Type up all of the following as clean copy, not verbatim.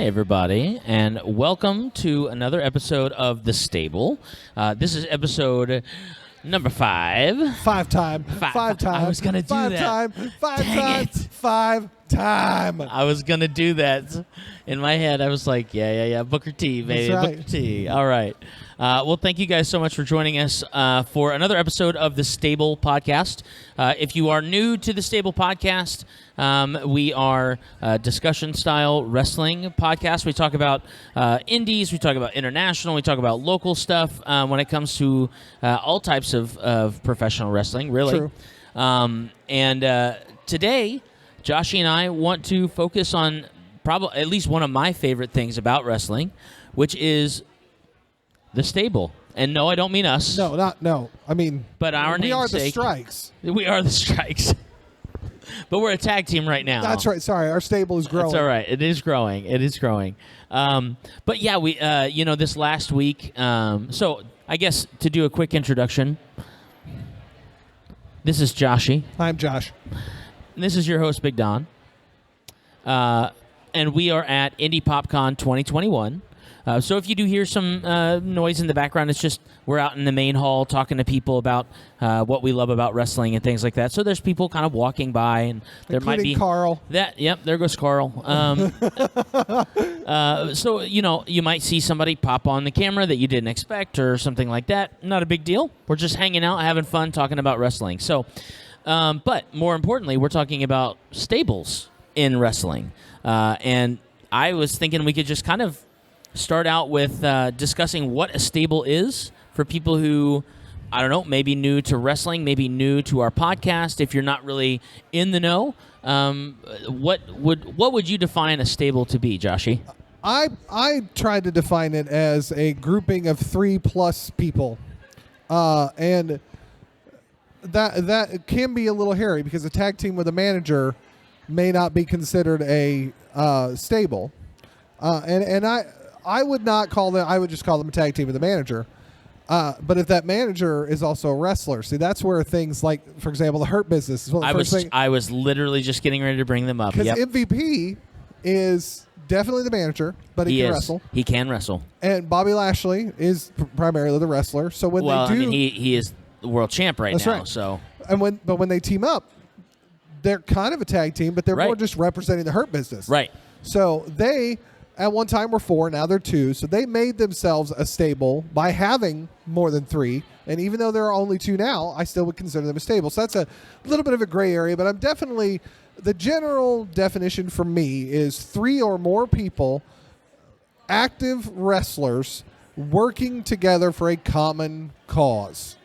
everybody, and welcome to another episode of The Stable. This is episode number 5. Five time. I was going to do that. Five time. I was going to do that. In my head, I was like, yeah. Booker T, baby. That's right. Booker T. All right. Well, thank you guys so much for joining us for another episode of The Stable Podcast. If you are new to The Stable Podcast, we are a discussion-style wrestling podcast. We talk about indies, we talk about international, we talk about local stuff when it comes to all types of professional wrestling, really. True. And today, Joshy and I want to focus on probably at least one of my favorite things about wrestling, which is the stable. And no, I don't mean us. No. I mean, but our we are the namesake. Strikes. We are the Strikes. But we're a tag team right now. That's right. Sorry, our stable is growing. That's all right. It is growing. But yeah, we this last week. So I guess to do a quick introduction, this is Joshy. I'm Josh. And this is your host, Big Don. And we are at Indie PopCon 2021. So if you do hear some noise in the background, it's just we're out in the main hall talking to people about what we love about wrestling and things like that. So there's people kind of walking by, and there Including might be Carl. Yep, there goes Carl. So you might see somebody pop on the camera that you didn't expect or something like that. Not a big deal. We're just hanging out, having fun, talking about wrestling. So, but more importantly, we're talking about stables in wrestling. And I was thinking we could just kind of start out with discussing what a stable is for people who, I don't know, maybe new to wrestling, maybe new to our podcast. If you're not really in the know, what would you define a stable to be, Joshy? I tried to define it as a grouping of 3+ people, and that can be a little hairy because a tag team with a manager may not be considered a stable, and I would not call them. I would just call them a tag team with a manager. But if that manager is also a wrestler, see, that's where things like, for example, the Hurt Business is one of the first things. I was literally just getting ready to bring them up. Because Yep. MVP is definitely the manager, but he can wrestle. He can wrestle. And Bobby Lashley is primarily the wrestler. So when they do, I mean, he is the world champ right That's now. right. So, when they team up, they're kind of a tag team, but they're Right. more just representing the Hurt Business. right. So they, at one time, were 4. Now they're 2. So they made themselves a stable by having more than 3. And even though there are only 2 now, I still would consider them a stable. So that's a little bit of a gray area. But I'm definitely, the general definition for me is 3 or more people, active wrestlers, working together for a common cause.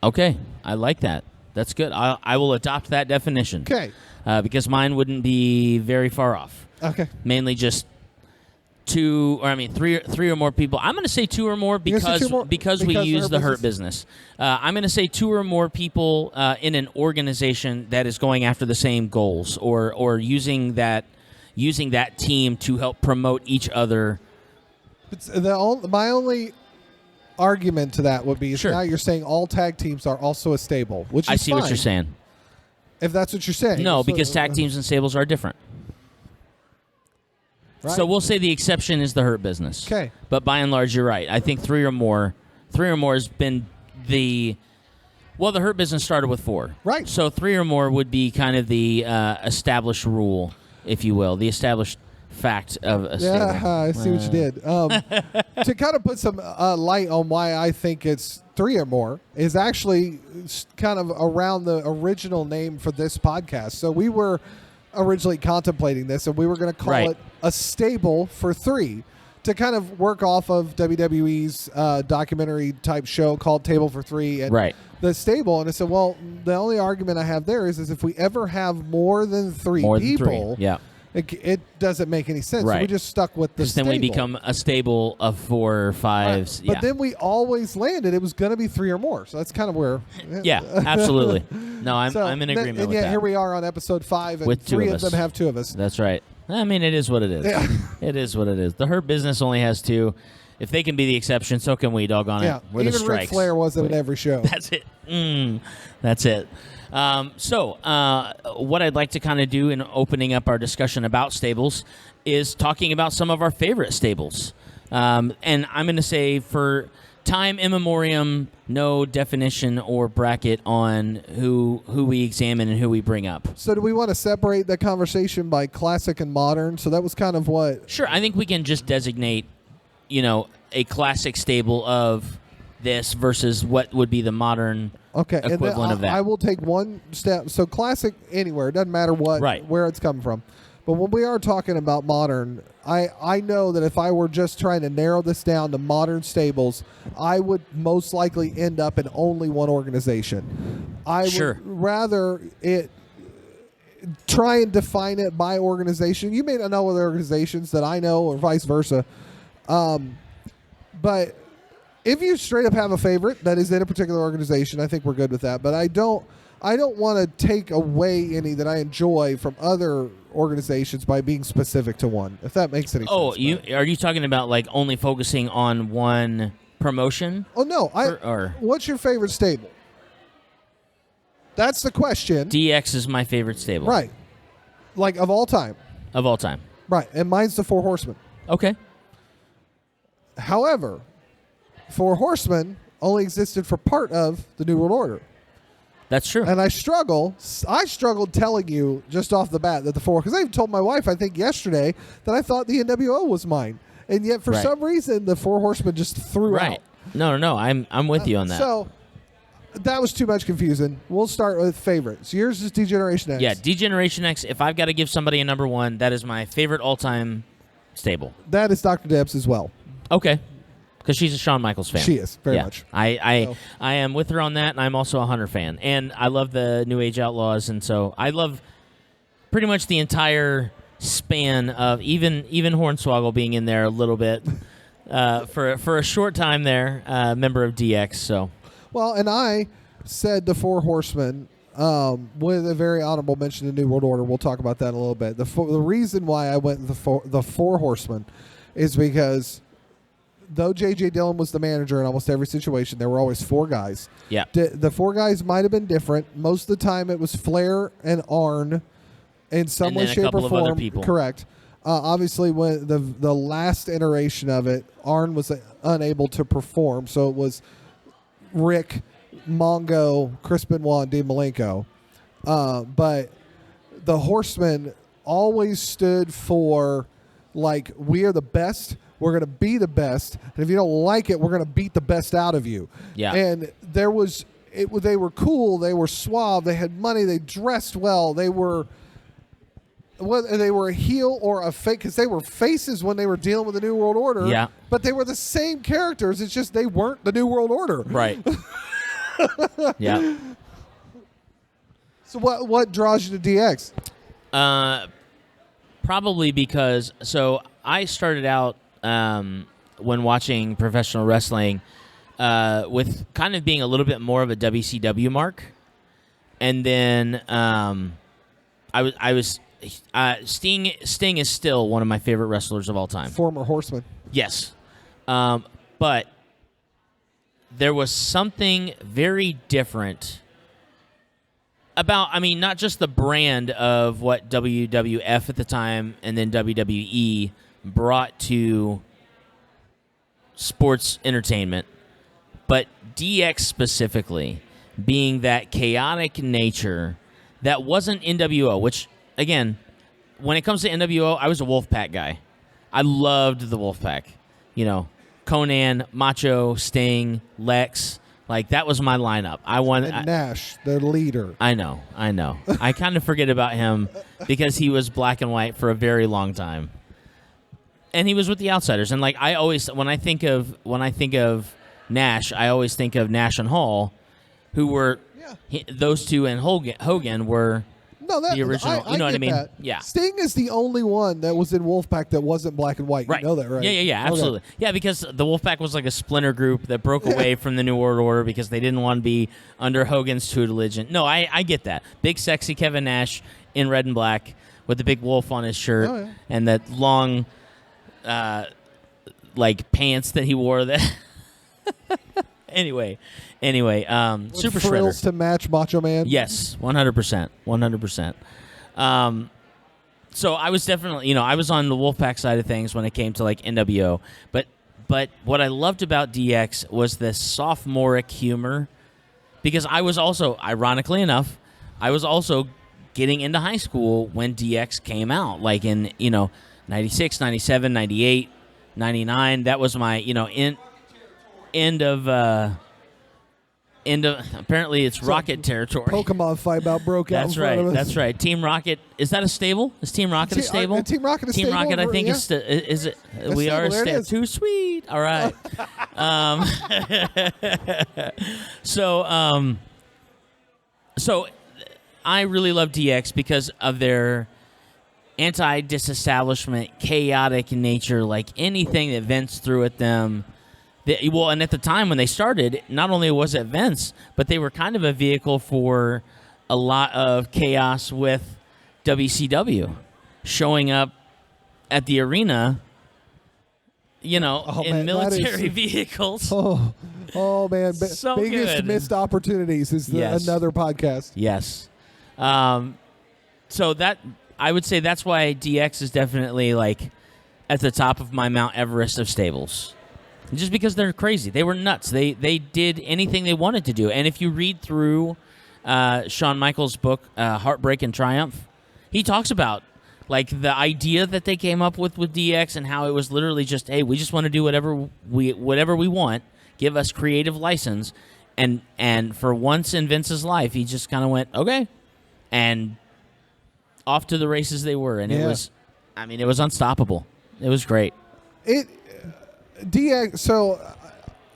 Okay, I like that. That's good. I will adopt that definition. Okay. Because mine wouldn't be very far off. Okay. Mainly just 3 or more people. I'm going to say 2 or more because we use the Hurt Business. I'm going to say 2 or more people in an organization that is going after the same goals or using that team to help promote each other. My only argument to that would be Sure. now you're saying all tag teams are also a stable, which is I see fine, what you're saying. if that's what you're saying. No, So- because tag teams and stables are different. Right. So we'll say the exception is the Hurt Business. Okay. But by and large, you're right. I think 3 or more has been the Hurt Business started with 4. Right. So 3 or more would be kind of the established rule, if you will, the established fact of a stable. Yeah, I see what you did. To kind of put some light on why I think it's 3 or more is actually kind of around the original name for this podcast. So we were originally contemplating this, and we were going to call Right. it a stable for 3 to kind of work off of WWE's documentary type show called Table for 3 and Right. the stable. And I said, well, the only argument I have there is if we ever have more than 3 More than people, 3. Yeah. it doesn't make any sense. So Right. we just stuck with the Because stable. then we become a stable of 4 or 5. But then we always landed it was going to be 3 or more. So that's kind of where. Yeah, absolutely. No, I'm in agreement and with yet that. here we are on episode 5, and With 2 3 of of us. them have 2 of us. That's right. I mean, it is what it is. Yeah. It is what it is. The Hurt Business only has 2. if they can be the exception, so can we. Doggone Yeah, it. We're the even Ric strikes. Flair wasn't in every show. That's it. That's it. What I'd like to kind of do in opening up our discussion about stables is talking about some of our favorite stables. And I'm going to say for time immemorium, no definition or bracket on who we examine and who we bring up. So do we want to separate that conversation by classic and modern? So that was kind of what... Sure, I think we can just designate, a classic stable of this versus what would be the modern equivalent and then of that. I will take one step. So classic anywhere, it doesn't matter where it's coming from. But when we are talking about modern, I know that if I were just trying to narrow this down to modern stables, I would most likely end up in only one organization. I Sure. would rather it try and define it by organization. You may not know other organizations that I know or vice versa. But if you straight up have a favorite that is in a particular organization, I think we're good with that. But I don't want to take away any that I enjoy from other organizations by being specific to one, if that makes any sense. Oh, are you talking about like only focusing on one promotion? Oh, no. Or What's your favorite stable? That's the question. DX is my favorite stable. Right. Like of all time. Of all time. Right. And mine's the Four Horsemen. Okay. However, Four Horsemen only existed for part of the New World Order. That's true. And I struggled telling you just off the bat that because I even told my wife, I think yesterday, that I thought the NWO was mine. And yet for some reason, the Four Horsemen just threw out. No. I'm with you on that. So that was too much confusing. We'll start with favorites. Yours is D-Generation X. Yeah, D-Generation X, if I've got to give somebody a number one, that is my favorite all-time stable. That is Dr. Debs as well. Okay. Because she's a Shawn Michaels fan. She is, very much. I am with her on that, and I'm also a Hunter fan. And I love the New Age Outlaws, and so I love pretty much the entire span of even Hornswoggle being in there a little bit for a short time there, member of DX. So, well, and I said the Four Horsemen with a very honorable mention to New World Order. We'll talk about that in a little bit. The reason why I went the Four Horsemen is because though J.J. Dillon was the manager in almost every situation, there were always four guys. Yeah. The four guys might have been different. Most of the time it was Flair and Arn in some way, shape, or form. Other people. Correct. Obviously, when the last iteration of it, Arn was unable to perform, so it was Rick, Mongo, Chris Benoit, and Dean Malenko. But the Horsemen always stood for, like, we are the best. We're going to be the best. And if you don't like it, we're going to beat the best out of you. Yeah. And they were cool. They were suave. They had money. They dressed well. They were a heel or a fake, because they were faces when they were dealing with the New World Order. Yeah. But they were the same characters. It's just they weren't the New World Order. Right. Yeah. So what draws you to DX? Probably because I started out when watching professional wrestling with kind of being a little bit more of a WCW mark, and then I was Sting is still one of my favorite wrestlers of all time. Former Horseman. Yes, but there was something very different about, not just the brand of what WWF at the time and then WWE brought to sports entertainment, but DX specifically being that chaotic nature that wasn't NWO, which, again, when it comes to NWO, I was a Wolfpack guy. I loved the Wolfpack. Conan, Macho, Sting, Lex. Like, that was my lineup. And Nash, their leader. I know. I kind of forget about him because he was black and white for a very long time. And he was with the Outsiders. And, like, I always, when I think of Nash, I always think of Nash and Hall, who were, those two and Hogan were the original. I you know what I mean? That. Yeah. Sting is the only one that was in Wolfpack that wasn't black and white. Right. You know that, right? Yeah, absolutely. Okay. Yeah, because the Wolfpack was like a splinter group that broke away from the New World Order because they didn't want to be under Hogan's tutelage. And no, I get that. Big, sexy Kevin Nash in red and black with the big wolf on his shirt and that long like pants that he wore. That anyway, Super frills Shredder. to match Macho Man. Yes, 100%, 100%. So I was definitely, I was on the Wolfpack side of things when it came to like NWO, but what I loved about DX was the sophomoric humor, because I was also, ironically enough, I was also getting into high school when DX came out, like in 96, 97, 98, 99. That was my end of apparently it's Rocket territory. Pokemon fight about broke out. That's in front right. of us. That's right. Team Rocket, is that a stable? Is Team Rocket a stable? Team Rocket a Team stable? Rocket, I think Yeah. is it. We stable, are a there it step is. too sweet. All right. So I really love DX because of their anti-disestablishment, chaotic nature. Like anything that Vince threw at them. And at the time when they started, not only was it Vince, but they were kind of a vehicle for a lot of chaos with WCW, showing up at the arena, in man, that military is- vehicles. Oh man, So biggest good. missed opportunities is Yes. another podcast. Yes. So that I would say that's why DX is definitely like at the top of my Mount Everest of stables. Just because they're crazy. They were nuts. They did anything they wanted to do. And if you read through Shawn Michaels' book, Heartbreak and Triumph, he talks about like the idea that they came up with DX and how it was literally just, hey, we just want to do whatever we want. Give us creative license. And for once in Vince's life, he just kind of went, okay. And off to the races they were. And it was unstoppable. It was great. DX. So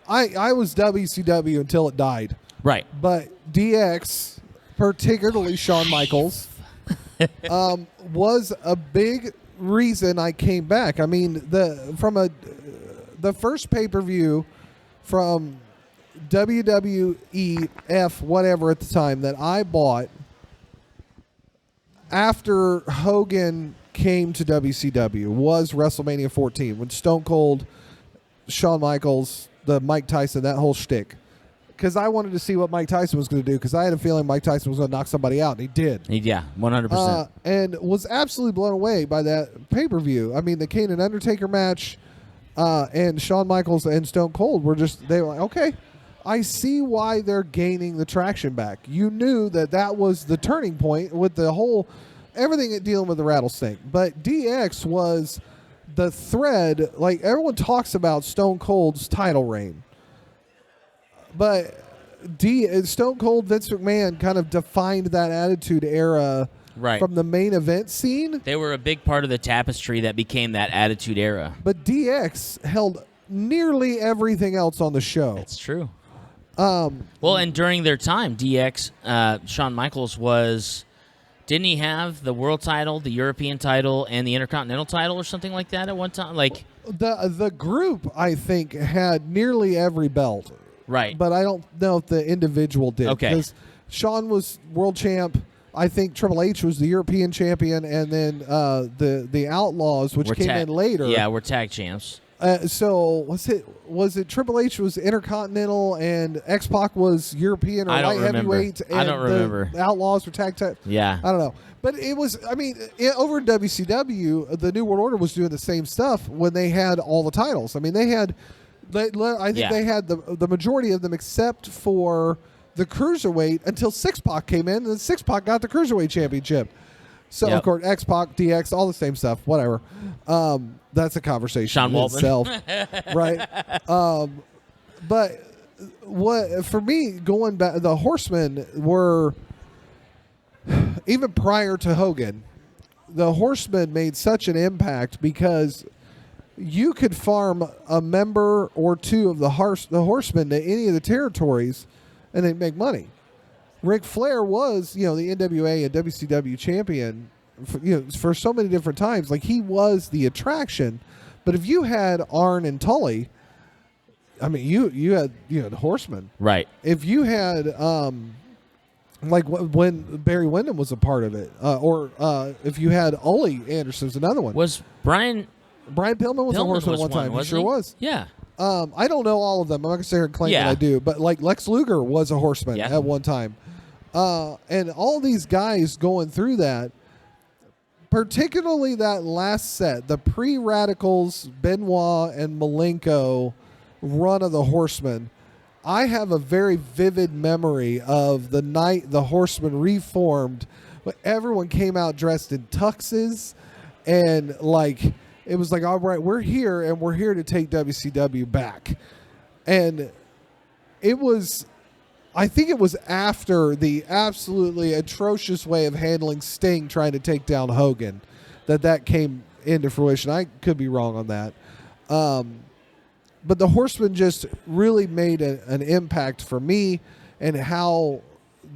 I was WCW until it died, Right. but DX, particularly Shawn Michaels, was a big reason I came back. I mean, the first pay-per-view from WWEF whatever at the time that I bought after Hogan came to WCW was WrestleMania 14 when Stone Cold, Shawn Michaels, the Mike Tyson, that whole shtick. Because I wanted to see what Mike Tyson was going to do, because I had a feeling Mike Tyson was going to knock somebody out, and he did. Yeah, 100%. And was absolutely blown away by that pay-per-view. I mean, the Kane and Undertaker match and Shawn Michaels and Stone Cold they were like, okay, I see why they're gaining the traction back. You knew that was the turning point with the whole, everything dealing with the rattlesnake. But DX was the thread. Like, everyone talks about Stone Cold's title reign, but Stone Cold Vince McMahon kind of defined that Attitude Era Right. from the main event scene. They were a big part of the tapestry that became that Attitude Era. But DX held nearly everything else on the show. That's true. Well, and during their time, DX, Shawn Michaels didn't he have the world title, the European title, and the Intercontinental title or something like that at one time? Like, The group, I think, had nearly every belt. right. But I don't know if the individual did. Okay. Because Shawn was world champ. I think Triple H was the European champion, and then the Outlaws, which came in later. Yeah, we're tag champs. So was it Triple H was Intercontinental and X-Pac was European or I don't light remember. heavyweight? And I don't remember. The Outlaws were tag team. Yeah. I don't know. But it was, I mean, over in WCW, the New World Order was doing the same stuff when they had all the titles. I mean, they had, I think they had the majority of them except for the Cruiserweight until Six-Pac came in, and then Six-Pac got the Cruiserweight Championship. So, of course, X-Pac, DX, all the same stuff, whatever. That's a conversation Sean in Waltman. itself. Right? But what for me, going back, the Horsemen were, even prior to Hogan, the Horsemen made such an impact because you could farm a member or two of the Horsemen to any of the territories and they'd make money. Ric Flair was, the NWA and WCW champion for so many different times. Like, he was the attraction. But if you had Arn and Tully, I mean, you had the Horsemen. Right. If you had when Barry Windham was a part of it, or if you had Ole Anderson's another one. Was Brian Brian Pillman was a Pillman horseman was one time. He wasn't sure he? was. Yeah. I don't know all of them. I'm not going to sit here and claim Yeah. that I do. But like Lex Luger was a horseman Yeah. at one time. And all these guys going through that, particularly that last set, the pre-Radicals, Benoit and Malenko run of the Horsemen, I have a very vivid memory of the night the Horsemen reformed. Everyone came out dressed in tuxes, and like it was like, all right, we're here, and we're here to take WCW back. And it was, I think it was after the absolutely atrocious way of handling Sting trying to take down Hogan that came into fruition. I could be wrong on that. But the Horsemen just really made an impact for me and how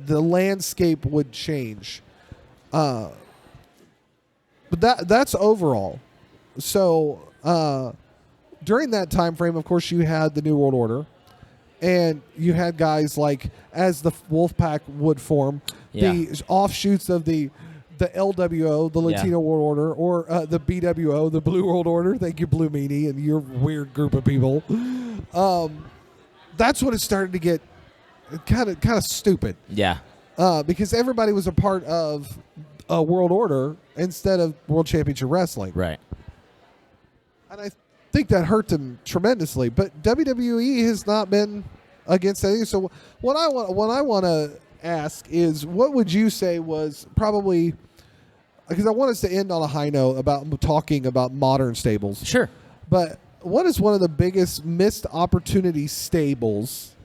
the landscape would change. But that's overall. So during that time frame, of course, you had the New World Order. And you had guys like, as the Wolfpack would form, the offshoots of the LWO, the Latino World Order, or the BWO, the Blue World Order. Thank you, Blue Meanie, and your weird group of people. That's when it started to get kind of stupid. Yeah. Because everybody was a part of a World Order instead of World Championship Wrestling. Right. And I think that hurt them tremendously. But WWE has not been against anything. So what I want to ask is, what would you say was probably, because I want us to end on a high note about talking about modern stables. Sure. But what is one of the biggest missed opportunity stables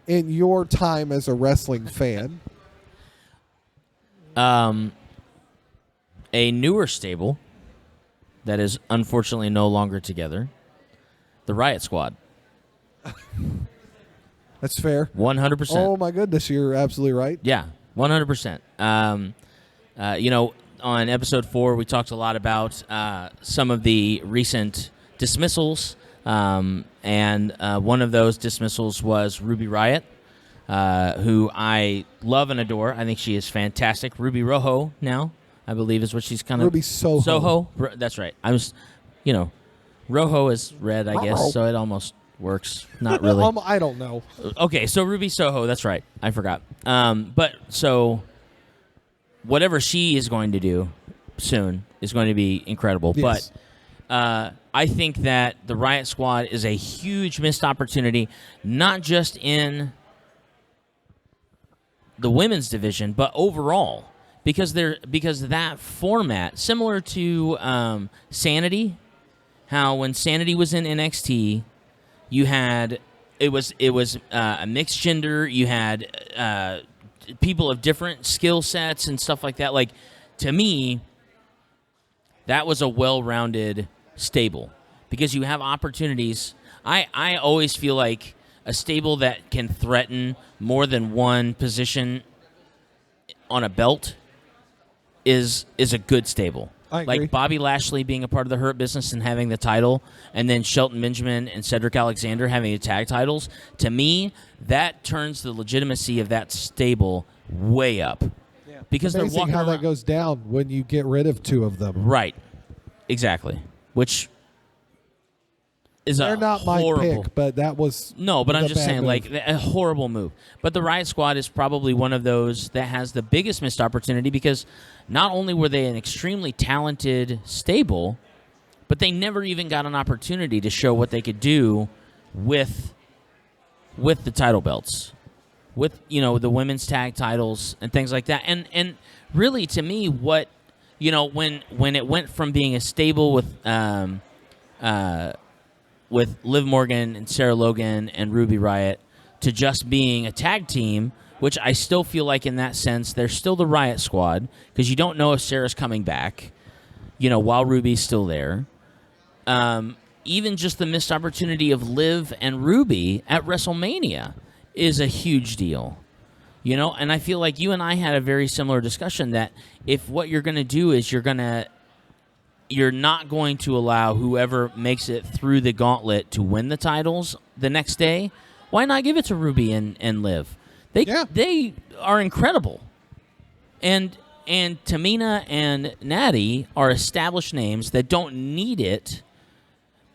in your time as a wrestling fan? A newer stable that is unfortunately no longer together, the Riot Squad. That's fair. 100%. Oh my goodness, you're absolutely right. Yeah, 100%. On episode 4, we talked a lot about some of the recent dismissals, and one of those dismissals was Ruby Riott, who I love and adore. I think she is fantastic. Ruby Rojo now, I believe, is what she's kind of. Ruby Soho. That's right. Rojo is red, I guess, so it almost works. Not really. I don't know. Okay, so Ruby Soho, that's right. I forgot. But so whatever she is going to do soon is going to be incredible. Yes. But I think that the Riot Squad is a huge missed opportunity, not just in the women's division, but overall, because that format, similar to Sanity, how when Sanity was in NXT, you had it was a mixed gender. You had people of different skill sets and stuff like that. Like, to me, that was a well-rounded stable because you have opportunities. I always feel like a stable that can threaten more than one position on a belt is a good stable. I agree. Like Bobby Lashley being a part of the Hurt Business and having the title, and then Shelton Benjamin and Cedric Alexander having the tag titles, to me, that turns the legitimacy of that stable way up. Yeah. Because they're Amazing walking how around. that goes down when you get rid of two of them. Right. Exactly. Which is They're not horrible. my pick, but that was No, but I'm the just bad saying, move. like, a horrible move. But the Riot Squad is probably one of those that has the biggest missed opportunity because not only were they an extremely talented stable, but they never even got an opportunity to show what they could do with the title belts, with the women's tag titles and things like that. And really, to me, what when it went from being a stable with Liv Morgan and Sarah Logan and Ruby Riott to just being a tag team, which I still feel like in that sense they're still the Riot Squad because you don't know if Sarah's coming back, while Ruby's still there. Even just the missed opportunity of Liv and Ruby at WrestleMania is a huge deal. And I feel like you and I had a very similar discussion that if what you're going to do is you're not going to allow whoever makes it through the gauntlet to win the titles the next day, why not give it to Ruby and Liv? They are incredible. And Tamina and Natty are established names that don't need it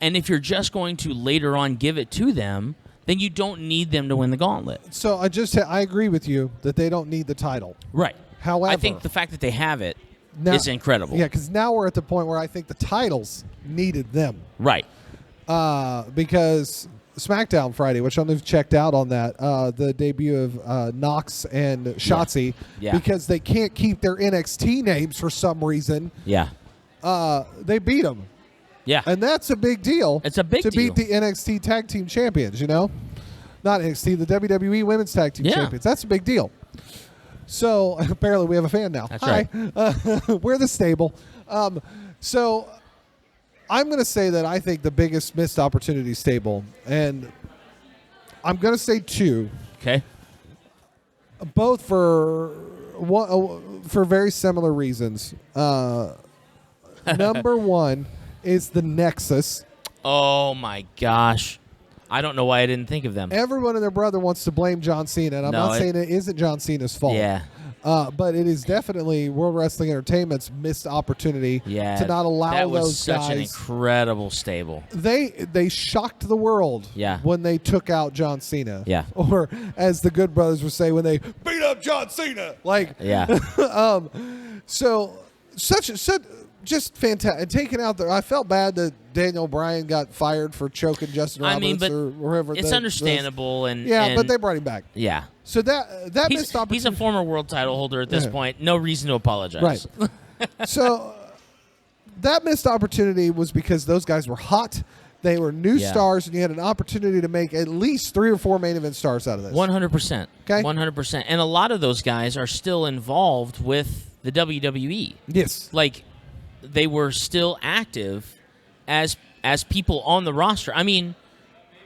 And if you're just going to later on give it to them, then you don't need them to win the gauntlet. So I agree with you that they don't need the title. Right. However, I think the fact that they have it now, is incredible. Yeah, because now we're at the point where I think the titles needed them. Right. Because SmackDown Friday, which I don't know if you checked out on that, the debut of Knox and Shotzi, Yeah. because they can't keep their NXT names for some reason, Yeah. they beat them. Yeah. And that's a big deal. It's a big to deal. beat the NXT Tag Team Champions, you know? Not NXT, the WWE Women's Tag Team Yeah. Champions. That's a big deal. So apparently we have a fan now. That's Hi. right. We're the stable. So I'm going to say that I think the biggest missed opportunity stable, and I'm going to say two, Okay. both for very similar reasons. Number one is the Nexus. Oh my gosh. I don't know why I didn't think of them. Everyone and their brother wants to blame John Cena, and I'm No, not saying it isn't John Cena's fault. Yeah. But it is definitely World Wrestling Entertainment's missed opportunity Yeah. to not allow that was those such guys. an incredible stable. They shocked the world Yeah. when they took out John Cena. Yeah. Or as the Good Brothers would say, when they beat up John Cena. Like, Yeah. so such just fantastic. Taking out I felt bad that Daniel Bryan got fired for choking Justin I Roberts mean, but or whoever. it's understandable. And but they brought him back. Yeah. So that missed opportunity. He's a former world title holder at this Yeah. point. No reason to apologize. Right. So that missed opportunity was because those guys were hot. They were new Yeah. stars, and you had an opportunity to make at least 3 or 4 main event stars out of this. 100%. Okay. 100%. And a lot of those guys are still involved with the WWE. Yes. Like, they were still active as people on the roster. I mean,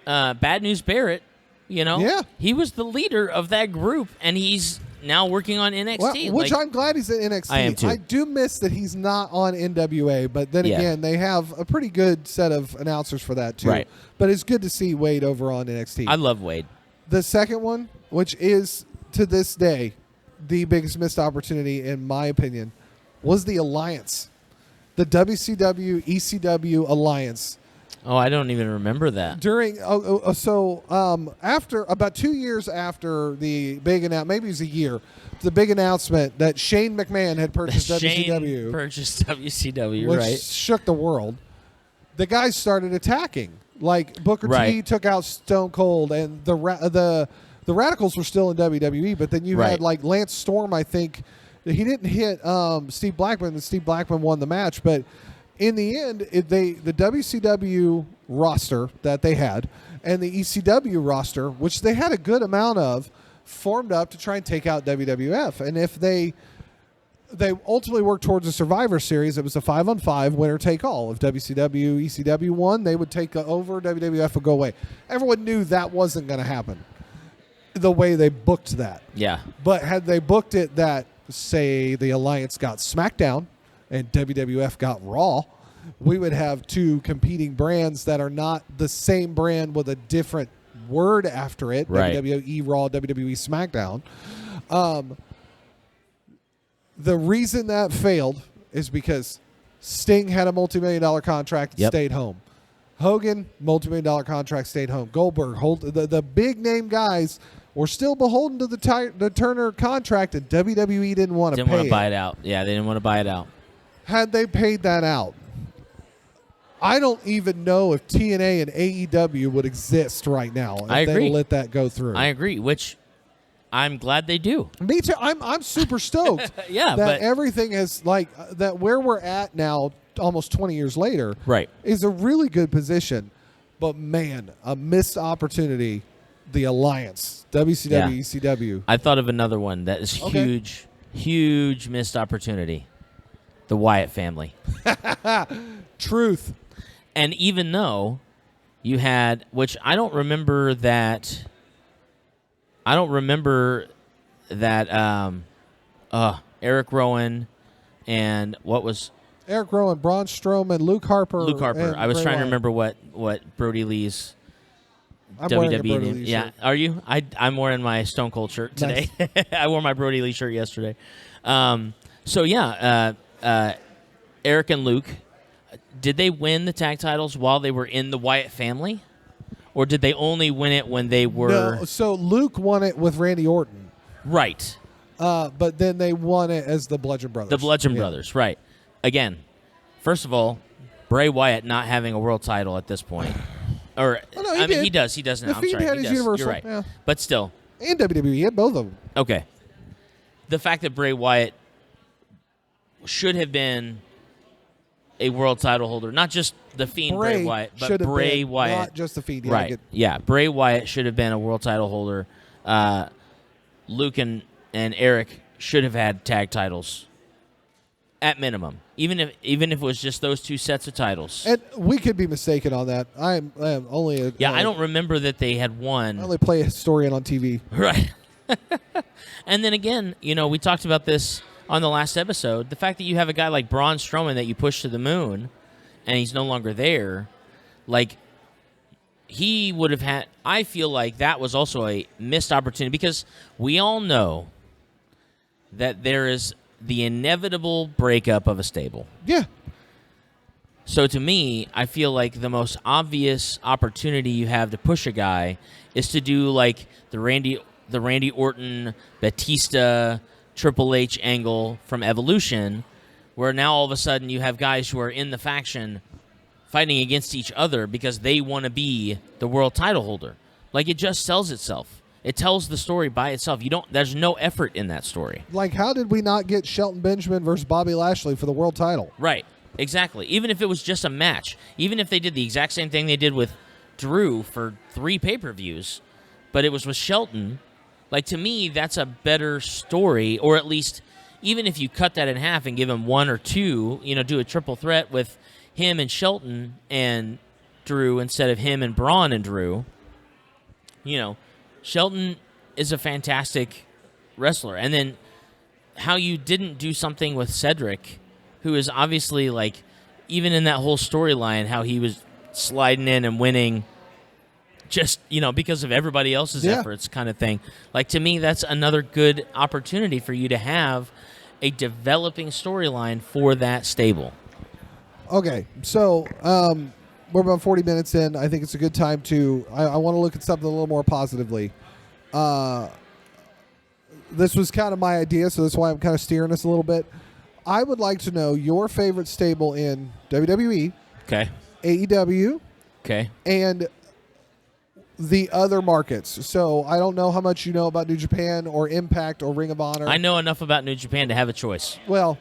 Bad News Barrett, you know, Yeah. he was the leader of that group, and he's now working on NXT. Which Like, I'm glad he's at NXT. I am too. I do miss that he's not on NWA, but then Yeah. again, they have a pretty good set of announcers for that too. Right. But it's good to see Wade over on NXT. I love Wade. The second one, which is to this day the biggest missed opportunity in my opinion, was the alliance. The WCW ECW alliance. Oh, I don't even remember that. During after about 2 years after the big announcement, maybe it was a year, the big announcement that Shane McMahon had purchased WCW, Shane purchased WCW, which right? shook the world. The guys started attacking. Like Booker T Right. took out Stone Cold, and the Radicals were still in WWE, but then you Right. had like Lance Storm. I think he didn't hit Steve Blackman, and Steve Blackman won the match, but. In the end, the WCW roster that they had and the ECW roster, which they had a good amount of, formed up to try and take out WWF. And if they ultimately worked towards a Survivor Series, it was a 5-on-5 winner take all. If WCW, ECW won, they would take over. WWF would go away. Everyone knew that wasn't going to happen. The way they booked that, Yeah. but had they booked it that, say, the Alliance got SmackDown and WWF got Raw, we would have two competing brands that are not the same brand with a different word after it. Right. WWE Raw, WWE SmackDown. The reason that failed is because Sting had a multi-million-dollar contract and Yep. stayed home. Hogan, multi-million-dollar contract, stayed home. Goldberg, the big-name guys were still beholden to the Turner contract, and WWE didn't want to Didn't pay want to buy it. it out. Yeah, they didn't want to buy it out. Had they paid that out, I don't even know if TNA and AEW would exist right now if I agree. they let that go through. I agree, which I'm glad they do. Me too. I'm super stoked. Yeah, that but everything has that where we're at now, almost 20 years later, right. is a really good position. But man, a missed opportunity. The Alliance, WCW, Yeah. ECW. I thought of another one that is Okay. huge missed opportunity. The Wyatt family. Truth. And even though you had, which I don't remember that Eric Rowan and what was Eric Rowan, Braun Strowman, Luke Harper. Luke Harper. and I was Bray trying to Wyatt. remember what Brody Lee's I'm wearing a WWE Brody name. Lee Yeah, shirt. are you? I'm wearing my Stone Cold shirt today. I wore my Brody Lee shirt yesterday. So yeah, Eric and Luke did they win the tag titles while they were in the Wyatt family? Or did they only win it when they were... No, so Luke won it with Randy Orton. Right. But then they won it as the Bludgeon Brothers. The Bludgeon Brothers, right. Again, first of all, Bray Wyatt not having a world title at this point. Or, Oh, no, I mean, did. he does now. The I'm Fiend sorry. had He his does. Universal, You're right. yeah. But still, And WWE, he had both of them. okay. The fact that Bray Wyatt should have been a world title holder, not just the Fiend Bray Wyatt, but should have Bray been, Wyatt. not just the Fiend. Yeah, Right. Yeah. Bray Wyatt should have been a world title holder. Luke and Eric should have had tag titles at minimum, even if it was just those two sets of titles. And we could be mistaken on that. I am only a, I don't remember that they had won. I only play a historian on TV. Right. And then again, we talked about this on the last episode. The fact that you have a guy like Braun Strowman that you push to the moon and he's no longer there, like, he would have had... I feel like that was also a missed opportunity because we all know that there is the inevitable breakup of a stable. Yeah. So to me, I feel like the most obvious opportunity you have to push a guy is to do like the Randy Orton, Batista, Triple H angle from Evolution, where now all of a sudden you have guys who are in the faction fighting against each other because they want to be the world title holder. Like, it just sells itself. It tells the story by itself. There's no effort in that story. Like, how did we not get Shelton Benjamin versus Bobby Lashley for the world title? Right. Exactly. Even if it was just a match, even if they did the exact same thing they did with Drew for 3 pay-per-views, but it was with Shelton, like, to me, that's a better story, or at least even if you cut that in half and give him 1 or 2, do a triple threat with him and Shelton and Drew instead of him and Braun and Drew, Shelton is a fantastic wrestler. And then how you didn't do something with Cedric, who is obviously, like, even in that whole storyline, how he was sliding in and winning just, because of everybody else's efforts kind of thing. Like, to me, that's another good opportunity for you to have a developing storyline for that stable. Okay, so we're about 40 minutes in. I think it's a good time to... I want to look at something a little more positively. This was kind of my idea, so that's why I'm kind of steering us a little bit. I would like to know your favorite stable in WWE, Okay. AEW, Okay. and the other markets. So I don't know how much you know about New Japan or Impact or Ring of Honor. I know enough about New Japan to have a choice. Well,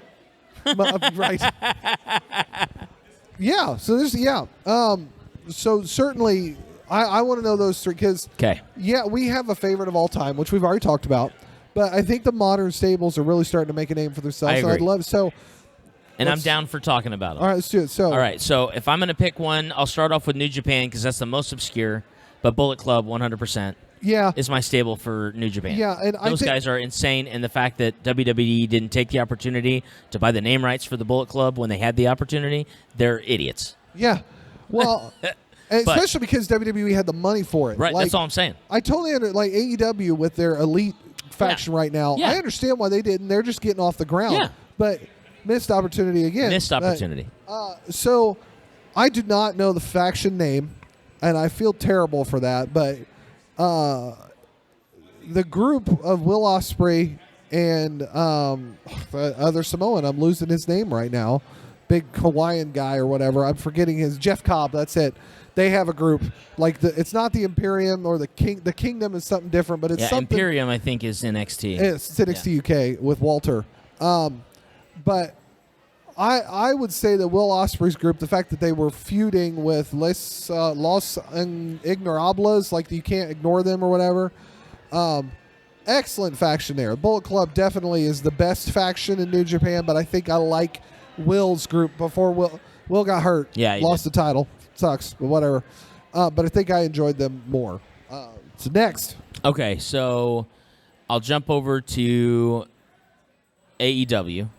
right. Yeah. So there's so certainly I want to know those 3 because Okay. yeah, we have a favorite of all time, which we've already talked about. But I think the modern stables are really starting to make a name for themselves. I agree. I'd love And I'm down for talking about them. All right, let's do it. So All right, so if I'm going to pick one, I'll start off with New Japan because that's the most obscure, but Bullet Club 100% yeah, is my stable for New Japan. Yeah, and I those think- guys are insane, and the fact that WWE didn't take the opportunity to buy the name rights for the Bullet Club when they had the opportunity, they're idiots. yeah. Well, and especially because WWE had the money for it. Right, Like, that's all I'm saying. I totally like AEW with their elite faction right now. Yeah. I understand why they didn't. They're just getting off the ground. Yeah. But missed opportunity again. Missed But, opportunity. so I do not know the faction name, and I feel terrible for that. But the group of Will Ospreay and the other Samoan, I'm losing his name right now, big Hawaiian guy or whatever. I'm forgetting his Jeff Cobb. That's it. They have a group like it's not the Imperium or the King. The Kingdom is something different, but it's Yeah, something. Imperium, I think, is NXT. It's NXT UK with Walter. But I would say that Will Ospreay's group, the fact that they were feuding with Los Ignorables, like you can't ignore them or whatever. Excellent faction there. Bullet Club definitely is the best faction in New Japan, but I think I like Will's group before Will got hurt. Yeah, he lost the title. Sucks, but whatever. But I think I enjoyed them more. So next. Okay, so I'll jump over to AEW.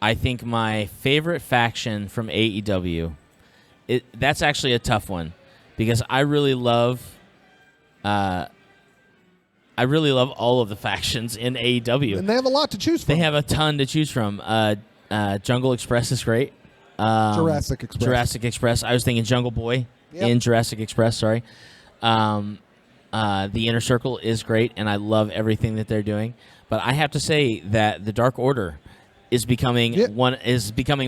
I think my favorite faction from AEW, that's actually a tough one because I really love all of the factions in AEW. And they have a lot to choose from. They have a ton to choose from. Jungle Express is great. Jurassic Express. Jurassic Express. I was thinking Jungle Boy Yep. in Jurassic Express. Sorry. The Inner Circle is great, and I love everything that they're doing. But I have to say that the Dark Order is becoming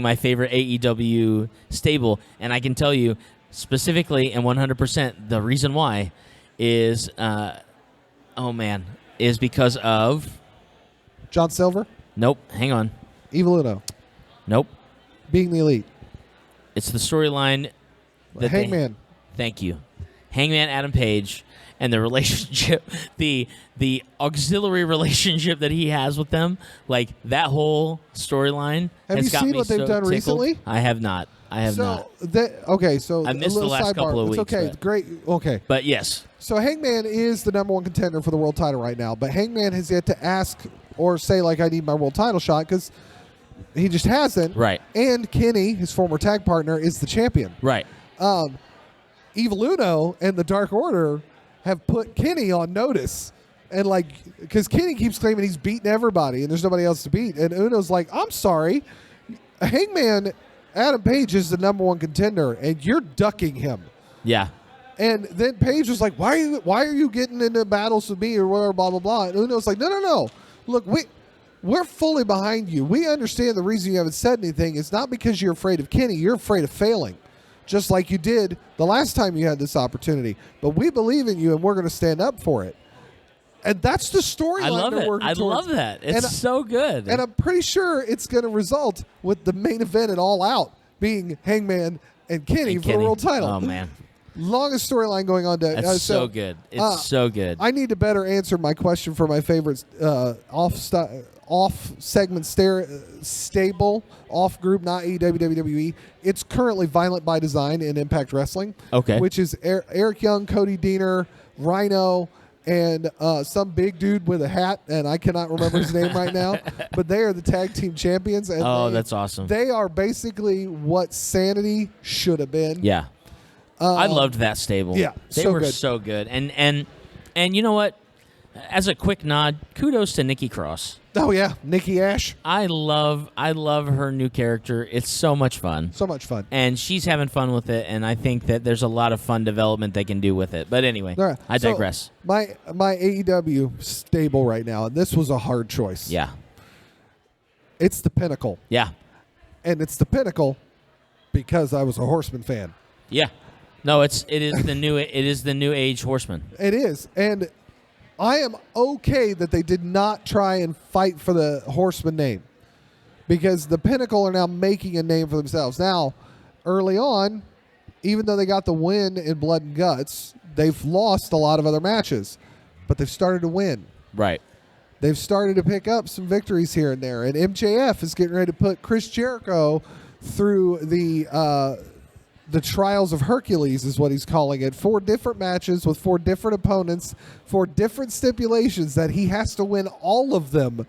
my favorite AEW stable, and I can tell you specifically and 100% the reason why is is because of John Silver, nope. Hang on. Evil Uno, Nope. being the Elite, It's the storyline that Hangman. Thank you. Hangman Adam Page and the relationship, the auxiliary relationship that he has with them, like that whole storyline. Have has you got seen me what they've so done tickled. recently? I have not. I have not. So I missed a the little last sidebar. couple of It's weeks, okay, but- great. Okay, But yes, so Hangman is the number one contender for the world title right now, but Hangman has yet to ask or say like I need my world title shot because he just hasn't. Right. And Kenny, his former tag partner, is the champion. right. Evil Uno and the Dark Order have put Kenny on notice. And, like, because Kenny keeps claiming he's beaten everybody and there's nobody else to beat. And Uno's like, I'm sorry. Hangman Adam Page is the number one contender, and you're ducking him. Yeah. And then Page was like, why are you getting into battles with me or whatever, blah, blah, blah. And Uno's like, no. Look, we're fully behind you. We understand the reason you haven't said anything is not because you're afraid of Kenny. You're afraid of failing, just like you did the last time you had this opportunity. But we believe in you, and we're going to stand up for it. And that's the storyline I love they're it. working I towards. love that. It's And- so good. And I'm pretty sure it's going to result with the main event at All Out being Hangman and Kenny for the world title. Oh, man. Longest storyline going on. That's so good. It's so good. I need to better answer my question for my favorite off segment stable, off group, not AEW, WWE. It's currently Violent by Design in Impact Wrestling. Okay. Which is Eric Young, Cody Deaner, Rhino, and some big dude with a hat, and I cannot remember his name right now. But they are the tag team champions. And That's awesome. They are basically what Sanity should have been. Yeah. I loved that stable. yeah, They so were good. so good. And you know what? As a quick nod, kudos to Nikki Cross. Oh yeah, Nikki Ash, I love her new character. It's so much fun. so much fun. And she's having fun with it, and I think that there's a lot of fun development they can do with it. But anyway, All right, I so digress. my AEW stable right now, and this was a hard choice. Yeah. It's the Pinnacle, Yeah. and it's the Pinnacle because I was a Horseman fan. Yeah. No, it is the new age Horseman. It is, and I am okay that they did not try and fight for the Horseman name because the Pinnacle are now making a name for themselves. Now, early on, even though they got the win in Blood and Guts, they've lost a lot of other matches, but they've started to win. Right. They've started to pick up some victories here and there, and MJF is getting ready to put Chris Jericho through the trials of Hercules is what he's calling it. 4 different matches with 4 different opponents, 4 different stipulations that he has to win all of them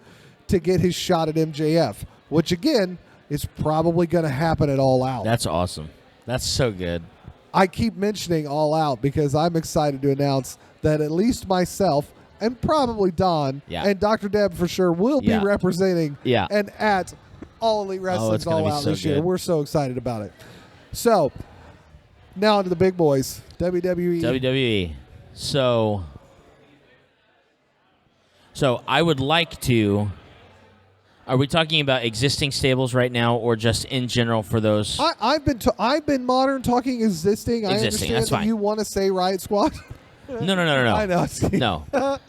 to get his shot at MJF, which again is probably going to happen at All Out. That's awesome. That's so good. I keep mentioning All Out because I'm excited to announce that at least myself and probably Don Yeah. and Dr. Deb for sure will be Yeah. representing Yeah. and at All Elite Wrestling's it's gonna All be Out so this year. good. We're so excited about it. So, now to the big boys, WWE. WWE. So I would like to. Are we talking about existing stables right now, or just in general for those? I've been modern talking existing. I Existing, understand that's that fine. you want to say Riot Squad. No. I know. No. But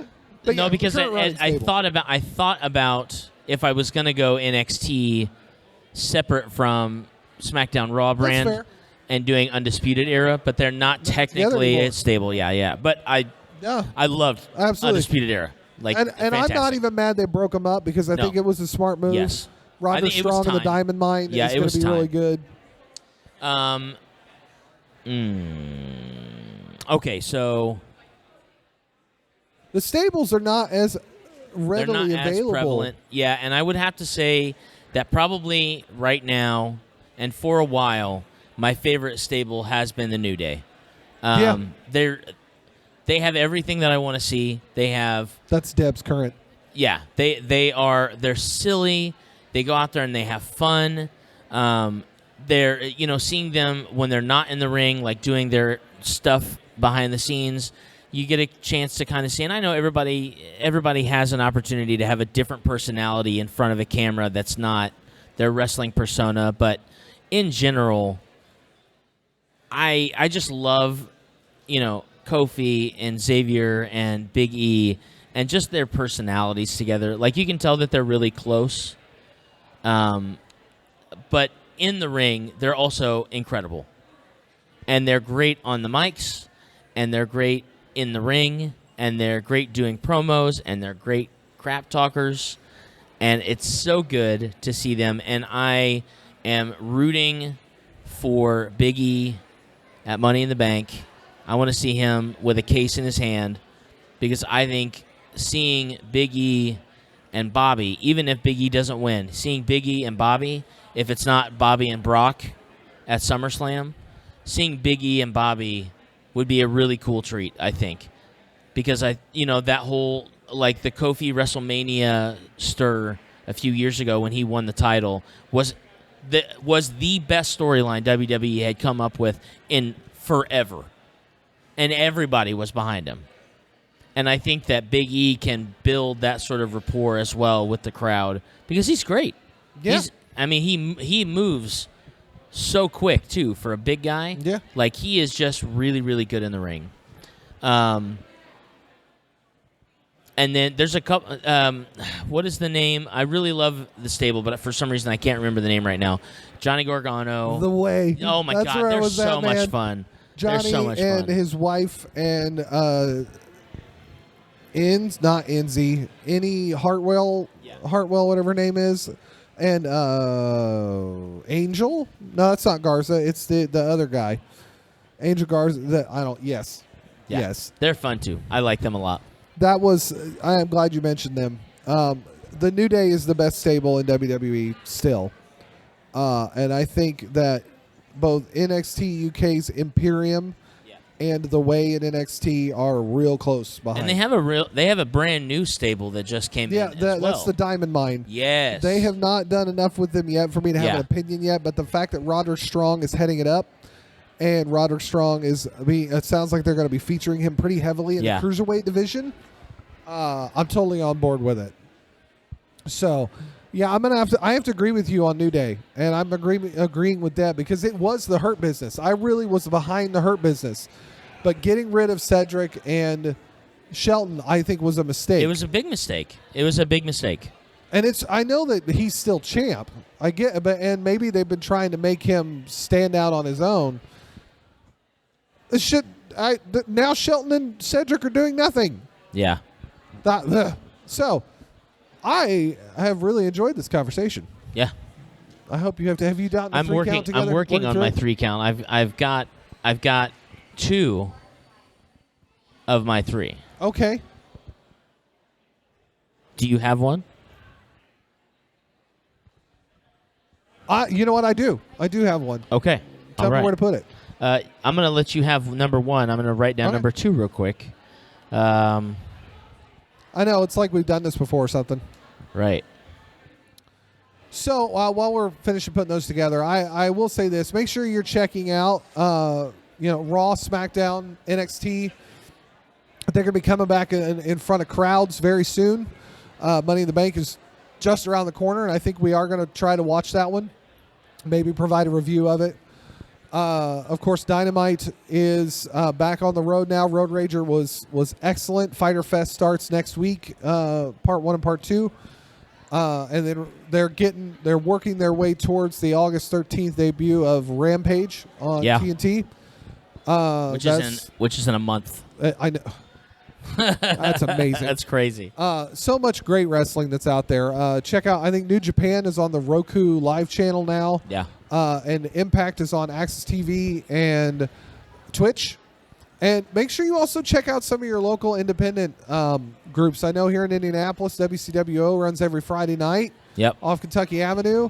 No, yeah, because current running I stable. thought about if I was going to go NXT separate from SmackDown Raw brand fair. and doing Undisputed Era, but they're not technically anymore. stable. Yeah. But I loved Absolutely. Undisputed Era. Like, and I'm not fantastic. even mad they broke them up because I No. think it was a smart move. Yes. I Roderick think it was Strong and the time. Diamond Mine Yeah, is it going was to be really time. good. Okay, so The stables are not as they're readily not as available. prevalent. Yeah, and I would have to say that probably right now and for a while, my favorite stable has been the New Day. Yeah. They have everything that I want to see. They have That's Deb's current. they're silly. They go out there and they have fun. they're seeing them when they're not in the ring, like doing their stuff behind the scenes. You get a chance to kind of see, and I know everybody has an opportunity to have a different personality in front of a camera that's not their wrestling persona, but in general, I just love, Kofi and Xavier and Big E and just their personalities together. Like, you can tell that they're really close, but in the ring, they're also incredible. And they're great on the mics, and they're great in the ring, and they're great doing promos, and they're great crap talkers. And it's so good to see them. And I am rooting for Big E at Money in the Bank. I want to see him with a case in his hand, because I think seeing Big E and Bobby, even if Big E doesn't win, seeing Big E and Bobby, if it's not Bobby and Brock at SummerSlam, seeing Big E and Bobby would be a really cool treat, I think. Because that whole, like, the Kofi WrestleMania stir a few years ago when he won the title was the best storyline WWE had come up with in forever. And everybody was behind him. And I think that Big E can build that sort of rapport as well with the crowd, because he's great. Yeah. He moves so quick, too, for a big guy. Yeah. Like, he is just really, really good in the ring. And then there's a couple. What is the name? I really love the stable, but for some reason I can't remember the name right now. Johnny Gargano. The Way. Oh my That's God, where I they're was so at, much man. fun. Johnny They're so much and fun. his wife and not Enzy, any Hartwell, whatever her name is, and Angel. No, that's not Garza. It's the other guy, Angel Garza. Yes, Yeah. yes. They're fun too. I like them a lot. That was. I am glad you mentioned them. The New Day is the best stable in WWE still, and I think that both NXT UK's Imperium and The Way in NXT are real close behind. And they have a brand new stable that just came in. As well. That's the Diamond Mine. Yes. They have not done enough with them yet for me to have Yeah. an opinion yet, but the fact that Roderick Strong is heading it up, and Roderick Strong it sounds like they're going to be featuring him pretty heavily in Yeah. the Cruiserweight division. I'm totally on board with it. So, yeah, I have to agree with you on New Day, and I'm agreeing with that, because it was the Hurt Business. I really was behind the Hurt Business, but getting rid of Cedric and Shelton, I think, was a mistake. It was a big mistake. And I know that he's still champ. I get, and maybe they've been trying to make him stand out on his own. Now Shelton and Cedric are doing nothing. Yeah. So, I have really enjoyed this conversation. Yeah. I hope you have you done the I'm three working. count together? I'm working on my 3 count. I've got 2 of my 3. Okay. Do you have one? You know what? I do have one. Okay. Tell All me right. where to put it. I'm going to let you have number 1. I'm going to write down Okay. number 2 real quick. I know, it's like we've done this before or something. Right. So while we're finishing putting those together, I will say this: make sure you're checking out, Raw, SmackDown, NXT. They're going to be coming back in front of crowds very soon. Money in the Bank is just around the corner, and I think we are going to try to watch that one. Maybe provide a review of it. Of course, Dynamite is back on the road now. Road Rager was excellent. Fyter Fest starts next week, part 1 and part 2. And then they're working their way towards the August 13th debut of Rampage on TNT. Which is in a month. I know. That's amazing. That's crazy. So much great wrestling that's out there. Check out, I think New Japan is on the Roku Live channel now. Yeah. And Impact is on Access TV and Twitch. And make sure you also check out some of your local independent groups. I know here in Indianapolis, WCWO runs every Friday night. Yep. Off Kentucky Avenue.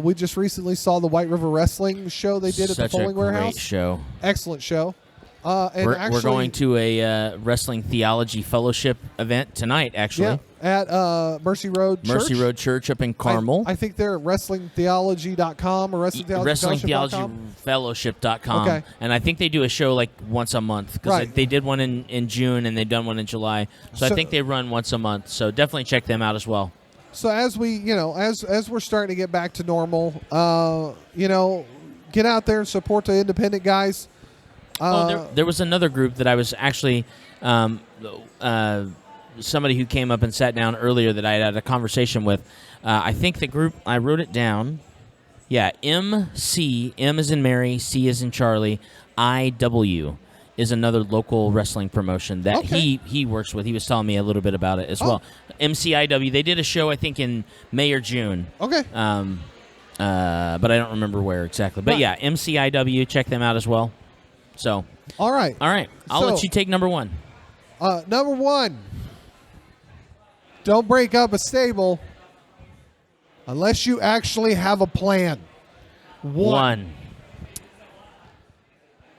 We just recently saw the White River Wrestling show they did at the Fulling Warehouse. Great show. Excellent show. And we're going to a wrestling theology fellowship event tonight, actually. Yeah, at Mercy Road Church. Mercy Road Church up in Carmel. I think they're at WrestlingTheology.com or WrestlingTheologyFellowship.com. Okay. And I think they do a show like once a month because Right. they did one in June and they've done one in July. So I So- think they run once a month. So definitely check them out as well. So as we, as we're starting to get back to normal, get out there and support the independent guys. There was another group that I was actually somebody who came up and sat down earlier that I had a conversation with. I think the group, I wrote it down. Yeah, MC, M as in Mary, C as in Charlie, IW is another local wrestling promotion that Okay. he works with. He was telling me a little bit about it as well. MCIW, they did a show, I think, in May or June. Okay. But I don't remember where exactly. But Right. yeah, MCIW, check them out as well. So, All right. all right, I'll So- let you take number one. Number one, don't break up a stable unless you actually have a plan. One.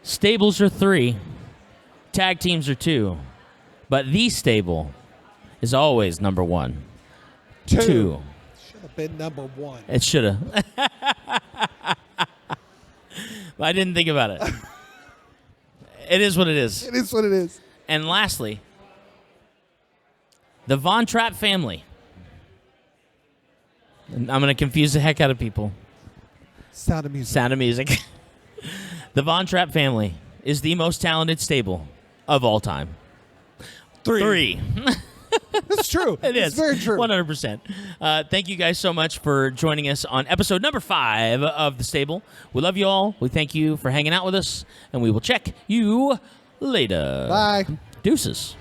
Stables are 3. Tag teams are 2. But the stable is always number 1. 2. Should have been number one. It should have. I didn't think about it. It is what it is. It is what it is. And lastly, the Von Trapp family. And I'm going to confuse the heck out of people. Sound of music. Sound of Music. The Von Trapp family is the most talented stable of all time. 3. It's true. It is. It's very true. 100%. Thank you guys so much for joining us on episode number 5 of The Stable. We love you all. We thank you for hanging out with us, and we will check you later. Bye. Deuces.